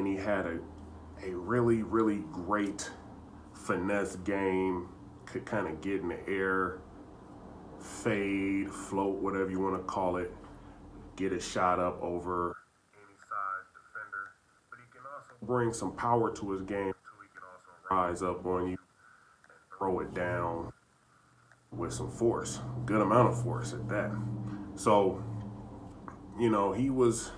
and he had a really, really great finesse game, could kind of get in the air, fade, float, whatever you want to call it, get a shot up over any size defender. But he can also bring some power to his game, so he can also rise up on you and throw it down with some force, good amount of force at that. So, he was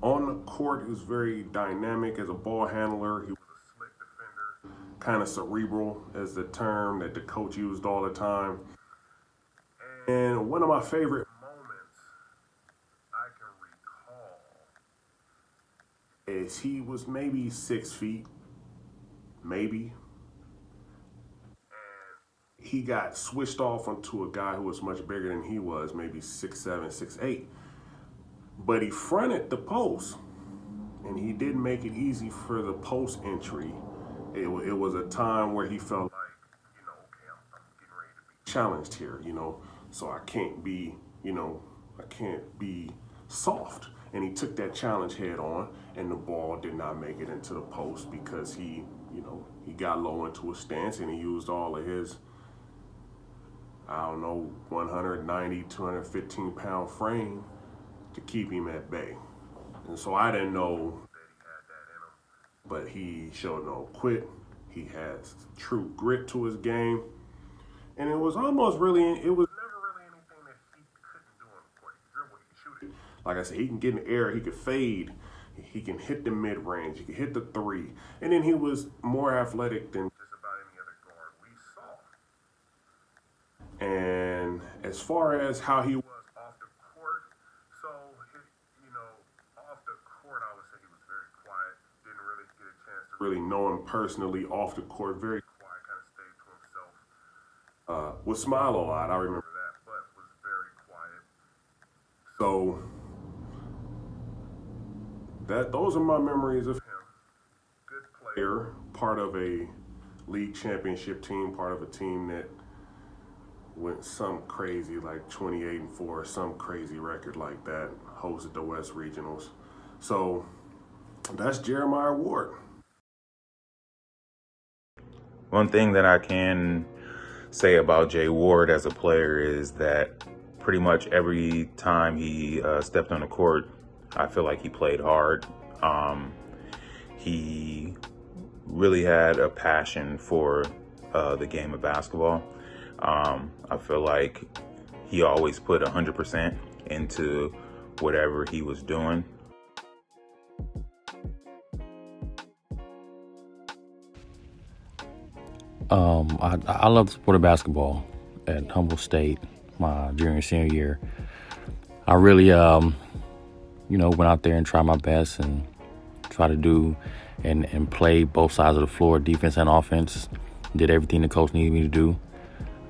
on the court. He was very dynamic as a ball handler. He was a slick defender, kind of cerebral is the term that the coach used all the time. And one of my favorite moments I can recall is he was maybe 6 feet, maybe. And he got switched off onto a guy who was much bigger than he was, maybe 6'7", 6'8". But he fronted the post, and he didn't make it easy for the post entry. It was a time where he felt like, okay, I'm getting ready to be challenged here, so I can't be soft. And he took that challenge head on, and the ball did not make it into the post because he got low into a stance, and he used all of his, 190, 215 pound frame to keep him at bay. And so I didn't know that he had that in him, but he showed no quit. He has true grit to his game. And it was never really anything that he couldn't do on the court. He dribbled, he could shoot it. Like I said, he can get in the air, he could fade, he can hit the mid-range, he can hit the three. And then he was more athletic than just about any other guard we saw. And as far as how he was off the court, off the court, I would say he was very quiet. Didn't really get a chance to really know him personally. Off the court, very quiet, kind of stayed to himself. Would smile a lot, I remember that, but was very quiet. So those are my memories of him. Good player, part of a league championship team, part of a team that went some crazy, like 28-4, some crazy record like that, hosted the West Regionals. So that's Jeremiah Ward. One thing that I can say about Jay Ward as a player is that pretty much every time he stepped on the court, I feel like he played hard. He really had a passion for the game of basketball. I feel like he always put 100% into whatever he was doing. I love the sport of basketball at Humboldt State my junior and senior year. I really, went out there and tried my best and try to do and play both sides of the floor, defense and offense. Did everything the coach needed me to do.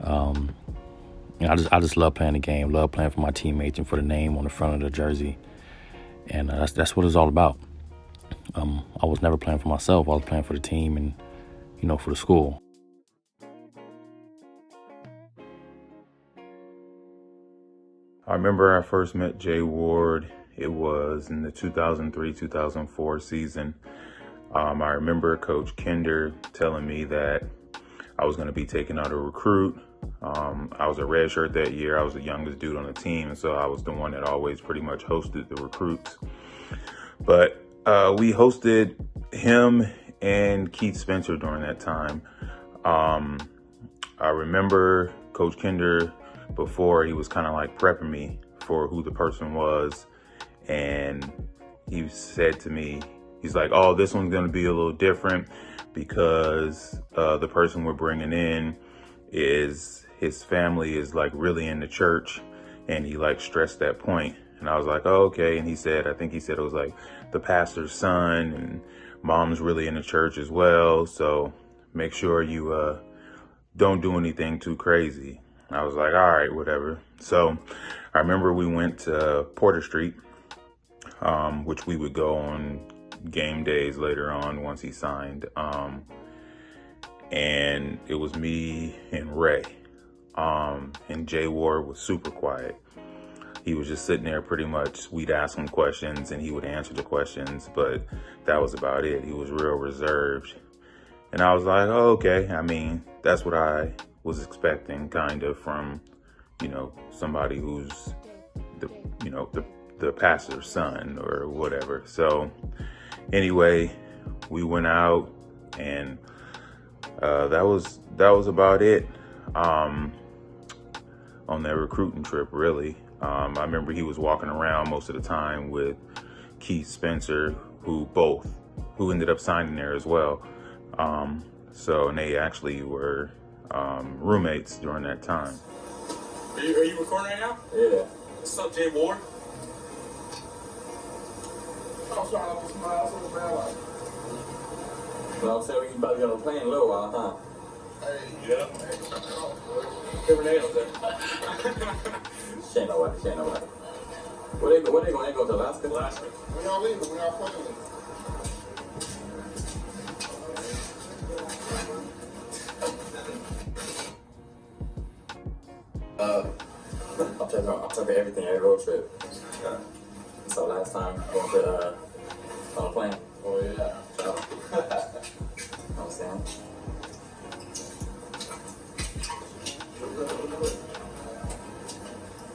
I just love playing the game, love playing for my teammates and for the name on the front of the jersey. And that's what it's all about. I was never playing for myself. I was playing for the team and, for the school. I remember I first met Jay Ward. It was in the 2003-2004 season. I remember Coach Kinder telling me that I was going to be taking out a recruit. I was a red shirt that year. I was the youngest dude on the team, and so I was the one that always pretty much hosted the recruits. But we hosted him and Keith Spencer during that time. I remember Coach Kinder, before, he was kind of like prepping me for who the person was, and he said to me, he's like, oh, this one's going to be a little different because the person we're bringing in is, his family is like really in the church, and he like stressed that point. And I was like, oh, okay. And I think he said it was like the pastor's son, and mom's really in the church as well, so make sure you don't do anything too crazy. I was like, all right, whatever. So I remember we went to Porter Street, which we would go on game days later on once he signed. And it was me and Ray. And Jay Ward was super quiet. he was just sitting there pretty much. We'd ask him questions and he would answer the questions, but that was about it. He was real reserved. And I was like, oh, okay. I mean, that's what I was expecting kind of from, somebody who's the pastor's son or whatever. So anyway, we went out and that was about it on that recruiting trip, really. I remember he was walking around most of the time with Keith Spencer, who ended up signing there as well. And they actually were roommates during that time. Are you recording right now? Yeah. What's up, Jay Ward? I'm trying to smile so bad. Like, well, I'm saying we about to be on a plane in a little while, huh? Hey, yeah. Tornadoes there. Shain't nobody. Where they going? They go to Alaska? Alaska. When y'all leaving? When y'all playing? I'll tell you everything every road trip. Okay. So last time going to on a plane. Oh yeah. So, I'm saying.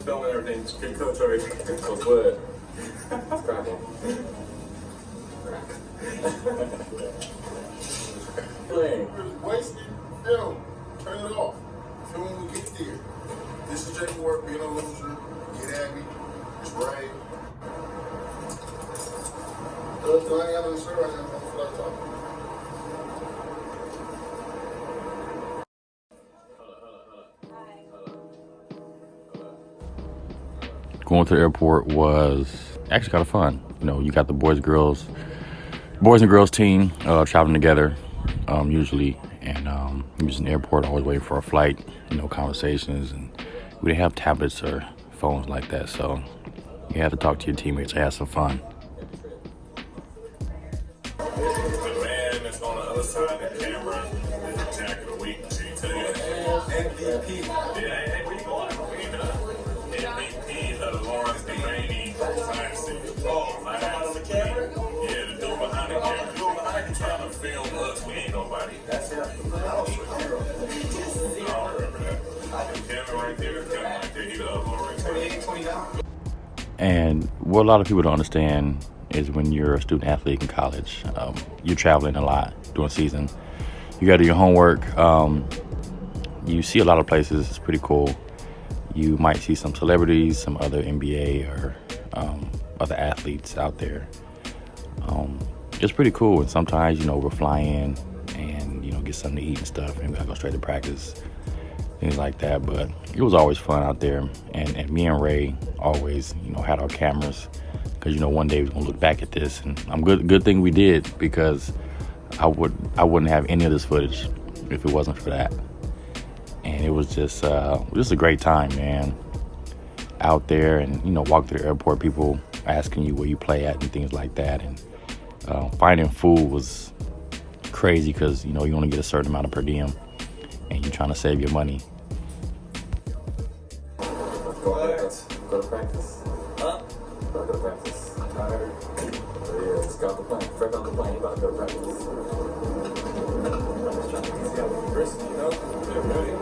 Filming everything's good coach already. So it's good. It's cracking. Plane. Wasted film. Turn it off. Film when we get there. This is Jay Ward, being a loser. Get at me. It's right. I ain't got no shirt right now. I'm flat talking. Going to the airport was actually kind of fun. You got the boys and girls team traveling together usually, and using the airport, always waiting for a flight. Conversations, and we didn't have tablets or phones like that, so you have to talk to your teammates and have some fun. The man that's on the other side of the camera is the Jack of the Week. She tell you MVP. Yeah, hey, where you going? MVP of the Lawrence Delaney Classic. Oh, on the camera? Yeah, the dude behind the camera. The dude behind the trying to film us. We ain't nobody. That's him. I don't remember that. Kevin right there. Kevin right there. He the other one right there. 28, 29. And what a lot of people don't understand is when you're a student athlete in college, you're traveling a lot during season. You got to do your homework. You see a lot of places. It's pretty cool. You might see some celebrities, some other NBA or other athletes out there. It's pretty cool. And sometimes, we'll fly in and, get something to eat and stuff. And we gotta go straight to practice, things like that. But it was always fun out there. And me and Ray always, had our cameras. Because, one day we're going to look back at this. And good thing we did, because I wouldn't have any of this footage if it wasn't for that. And it was just a great time, man. Out there and, walk through the airport, people asking you where you play at and things like that. And finding food was crazy because, you only get a certain amount of per diem and you're trying to save your money. Go to practice. Huh? Go to practice. Tired. Yeah, just got the plane. Fresh off the plane, about to go to practice. I'm just trying to see how brisk, They're ready.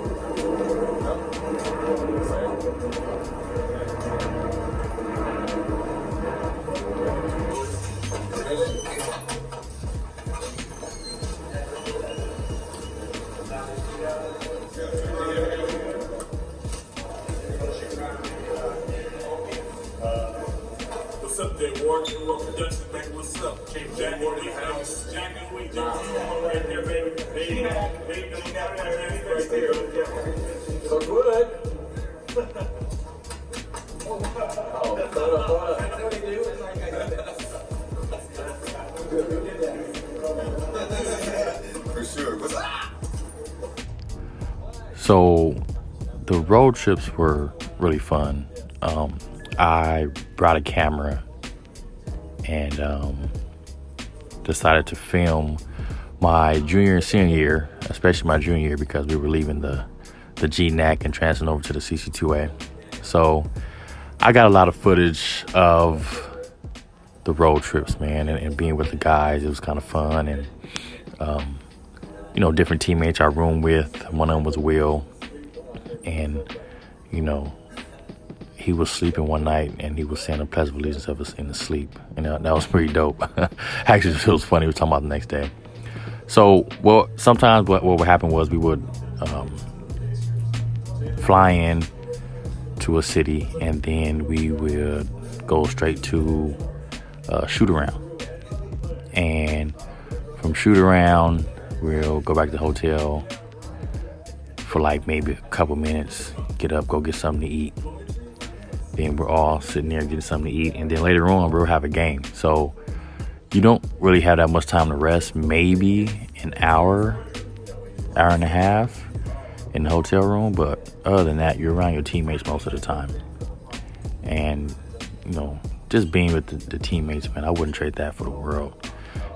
What's up, Jay Ward? Production, baby. What's up? Jack Ward, house. Jack of the Week. Right there, baby. Baby, right there. So good. For sure. What's up? So the road trips were really fun. I brought a camera and decided to film my junior and senior year, especially my junior year, because we were leaving the GNAC and transferring over to the CC2A. So I got a lot of footage of the road trips, man, and being with the guys. It was kind of fun, and you know, different teammates I roomed with. One of them was Will, and you know, he was sleeping one night and he was saying a pledge of allegiance of us in his sleep, and that was pretty dope. Actually, it was funny. We were talking about the next day. So, well, sometimes what would happen was we would fly in to a city, and then we would go straight to shoot around. And from shoot around, we'll go back to the hotel for like maybe a couple minutes, get up, go get something to eat. Then we're all sitting there getting something to eat, and then later on we'll have a game. So you don't really have that much time to rest, maybe an hour and a half in the hotel room, but other than that, you're around your teammates most of the time. And you know, just being with the teammates, man, I wouldn't trade that for the world.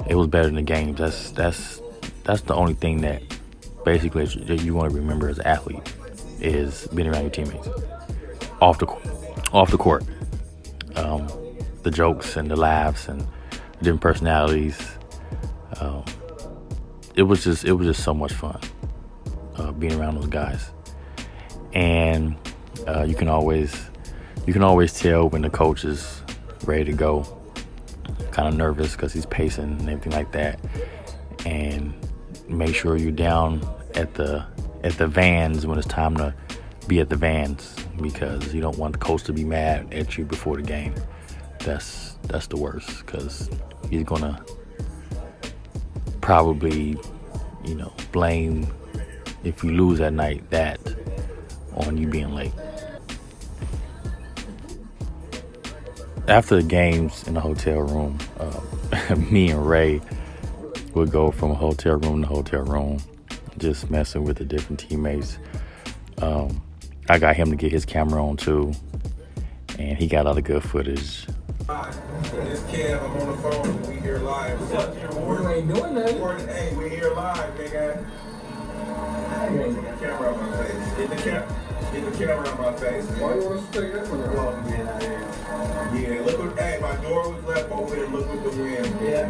It was better than the games. That's the only thing that basically you want to remember as an athlete, is being around your teammates off the court. The jokes and the laughs and the different personalities. It was just so much fun being around those guys. And you can always tell when the coach is ready to go, kind of nervous because he's pacing and everything like that. And make sure you're down at the vans when it's time to be at the vans, because you don't want the coach to be mad at you before the game. That's the worst, because he's gonna probably, you know, blame, if you lose that night, that on you being late. After the games in the hotel room, me and Ray would go from hotel room to hotel room, just messing with the different teammates. I got him to get his camera on too, and he got all the good footage. This Kev, I'm on the phone and we here live. You ain't doing nothing. Hey, we here live, nigga. Get the camera on my face. Get the camera on my face. Why you want to take that one? Yeah, look what, hey, my door was left open and look what the wind. Yeah,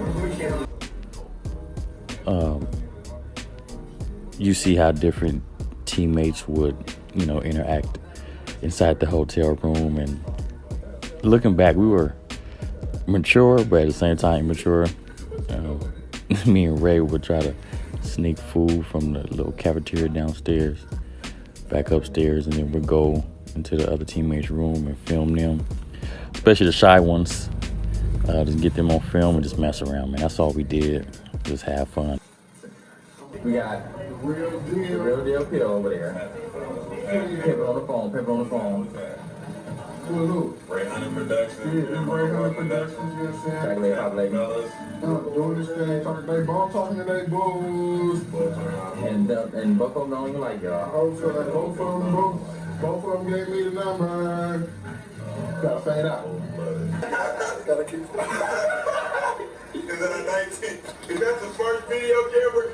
You see how different teammates would, you know, interact inside the hotel room. And looking back, we were mature, but at the same time immature. Me and Ray would try to sneak food from the little cafeteria downstairs back upstairs, and then we'd go into the other teammates' room and film them, especially the shy ones. Just get them on film and just mess around, man. That's all we did, just have fun. We got Real the deal. real deal Pit over there. Pepper on the phone. Who? Ray Hunter Productions. Yeah, them Ray Hunter Productions, you know what I'm saying? Chocolate hot lady. Fellas. Doing this thing, talking they ball, talking to they bulls. And both of them don't even like y'all. Also, like, both of them gave me the number. Gotta fade out. Gotta keep Is that a 19? Is that the first video camera?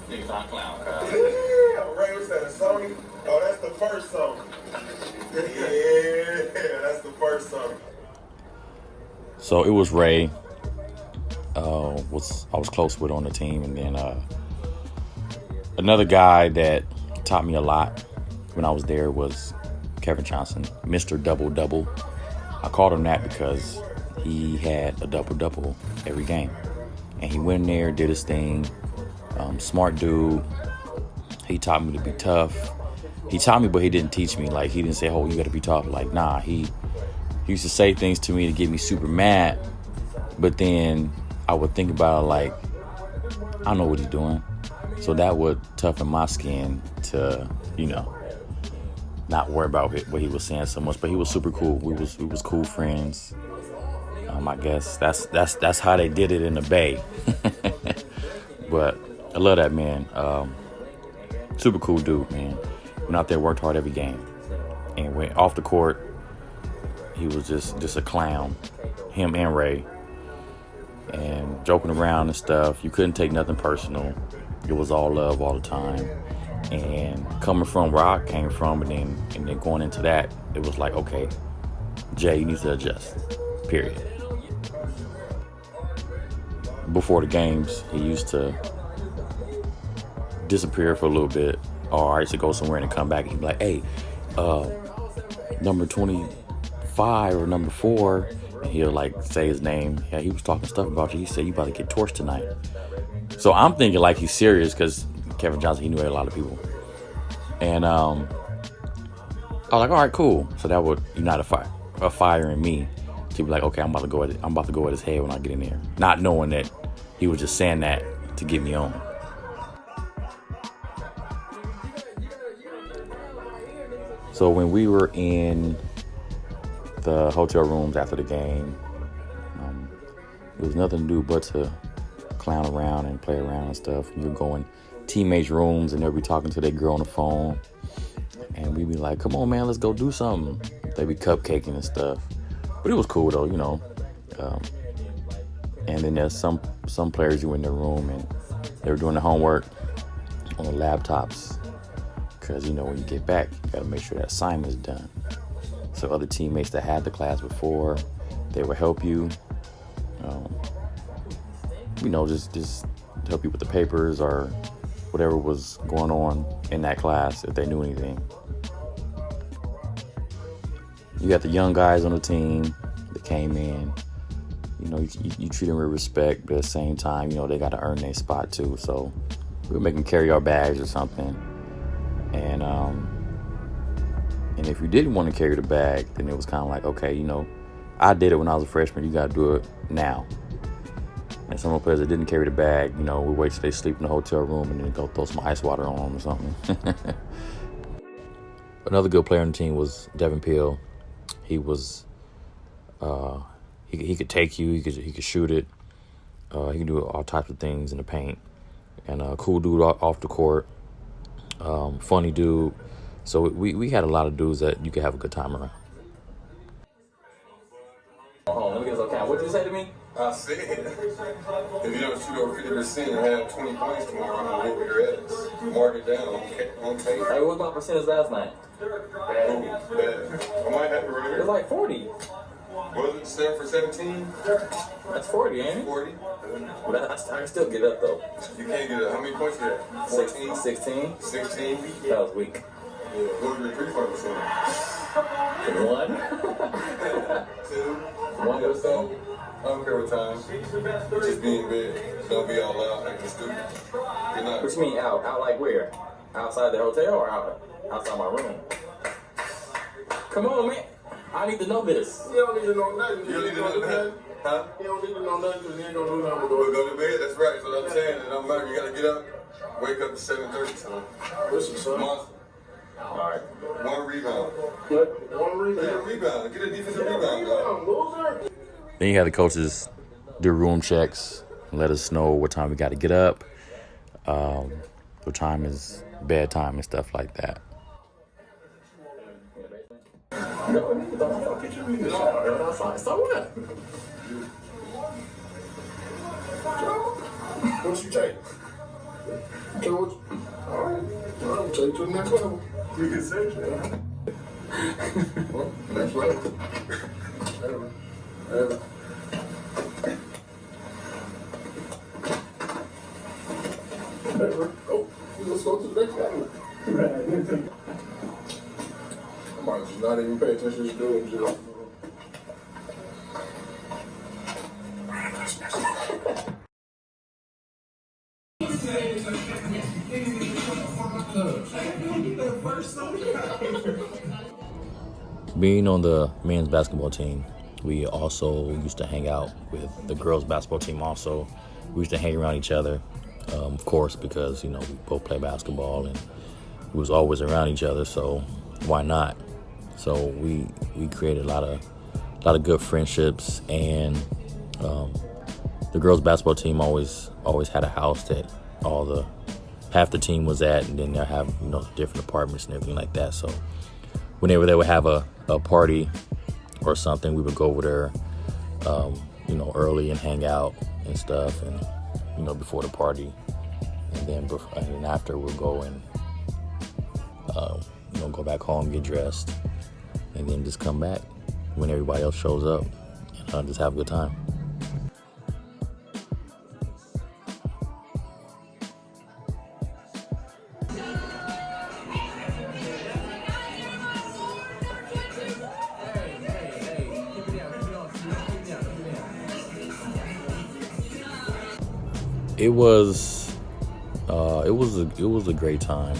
Niggas on clown, Yeah, Ray, what's that, a Sony? Oh, that's the first Sony. Yeah, that's the first Sony. So it was Ray, I was close with on the team, and then another guy that taught me a lot when I was there was Kevin Johnson, Mr. Double Double. I called him that because he had a double-double every game. And he went in there, did his thing. Smart dude. He taught me to be tough. He taught me, but he didn't teach me. Like, he didn't say, oh, you got to be tough. Like, nah, he used to say things to me to get me super mad. But then I would think about it like, I know what he's doing. So that would toughen my skin to, you know, not worry about what he was saying so much. But he was super cool. We was cool friends. I guess that's how they did it in the Bay. But I love that man. Super cool dude, man. Went out there, worked hard every game, and went off the court. He was just a clown. Him and Ray, and joking around and stuff. You couldn't take nothing personal. It was all love all the time. And coming from where I came from, and then going into that, it was like, okay, Jay, you need to adjust. Period. Before the games, he used to disappear for a little bit, or I used to go somewhere and come back and he'd be like, hey, number 25 or number 4, and he'll like say his name. Yeah, he was talking stuff about you. He said you about to get torched tonight. So I'm thinking like he's serious because Kevin Johnson, he knew a lot of people. And I was like, all right, cool. So that would unite a fire in me to be like, okay, I'm about to go at his head when I get in there, not knowing that he was just saying that to get me on. So when we were in the hotel rooms after the game, there was nothing to do but to clown around and play around and stuff. You'd go in teammates' rooms and they'll be talking to their girl on the phone. And we'd be like, come on, man, let's go do something. They'd be cupcaking and stuff. But it was cool, though, you know. And then there's some players who were in their room and they were doing the homework on the laptops. Because, you know, when you get back, you got to make sure that assignment's done. So other teammates that had the class before, they would help you. You know, just help you with the papers or whatever was going on in that class if they knew anything. You got the young guys on the team that came in. You know, you treat them with respect, but at the same time, you know, they got to earn their spot too. So we would make them carry our bags or something. And if you didn't want to carry the bag, then it was kind of like, okay, you know, I did it when I was a freshman. You got to do it now. And some of the players that didn't carry the bag, you know, we wait till they sleep in the hotel room and then go throw some ice water on them or something. Another good player on the team was Devin Peele. He was, he could take you, he could shoot it. He could do all types of things in the paint. And a cool dude off the court. Funny dude. So we had a lot of dudes that you could have a good time around. Oh, let me get some count. What'd you say to me? I said, if you don't shoot over 50% and have 20 points tomorrow, I'm going to whoop your ass. Mark it down on tape. Hey, what was my percentage last night? Bad. I might have to right It was here. like 40. Was it 7 for 17? That's 40, ain't it? 40? But I can still get up, though. You can't get it. How many points you had? 14? 16. 16? That was weak. Yeah. What was your 3-point percentage? 1. 2? 1%. I don't care what time. Just be in bed. Don't be all out acting stupid. You're not. What you mean out? Out like where? Outside the hotel or outside my room? Come on, man. I need to know this. You don't need to know nothing. You don't need to know nothing. Huh? You don't need to know nothing because you ain't going to do nothing. We'll go to bed. That's right. That's what I'm saying. It don't matter. You got to get up. Wake up at 7:30, son. Listen, son. Monster. All right. 1 rebound. What? 1 rebound. Get a rebound. Get a defensive rebound, dog. Then you have the coaches do room checks, let us know what time we got to get up, what time is bedtime and stuff like that. So what? What you take? Coach. All right. I'll take you to the next level. You can say that. Well, next level. Whatever. Oh, let's go to the next level. I might just not even pay attention to doing Jill. Being on the men's basketball team, we also used to hang out with the girls' basketball team also. We used to hang around each other, of course, because, you know, we both play basketball and we was always around each other, so why not? So we created a lot of good friendships, and the girls' basketball team always had a house that half the team was at, and then they'll have, you know, different apartments and everything like that. So whenever they would have a party or something, we would go over there, you know, early and hang out and stuff, and, you know, before the party, and then after we'll go and you know, go back home, get dressed, and then just come back when everybody else shows up, and just have a good time. It was a great time.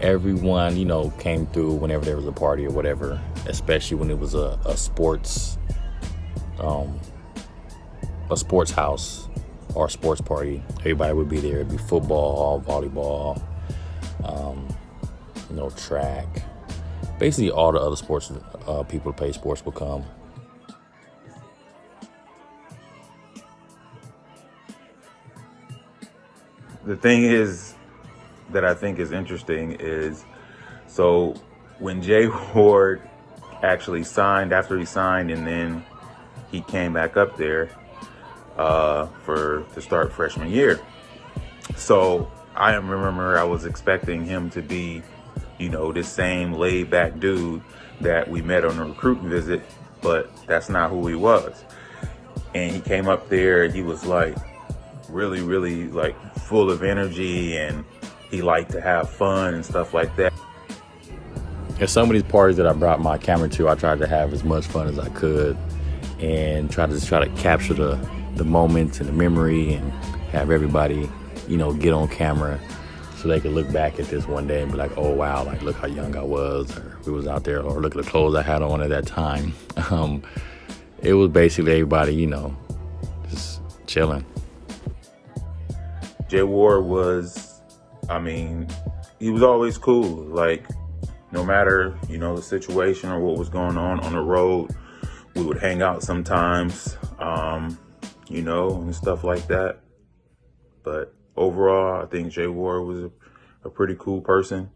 Everyone, came through whenever there was a party or whatever, especially when it was a sports house or a sports party. Everybody would be there. It'd be football, volleyball, track. Basically, all the other sports people who play sports would come. The thing is that I think is interesting is, so when Jay Ward actually signed, after he signed, and then he came back up there to start freshman year. So I remember I was expecting him to be, this same laid back dude that we met on a recruiting visit, but that's not who he was. And he came up there, he was like really, really like full of energy, and he liked to have fun and stuff like that. At some of these parties that I brought my camera to, I tried to have as much fun as I could and try to capture the moments and the memory and have everybody, get on camera so they could look back at this one day and be like, oh wow, like look how young I was, or we was out there, or look at the clothes I had on at that time. It was basically everybody, just chilling. Jay Ward was, he was always cool. Like, no matter, the situation or what was going on the road, we would hang out sometimes, and stuff like that. But overall, I think Jay Ward was a pretty cool person.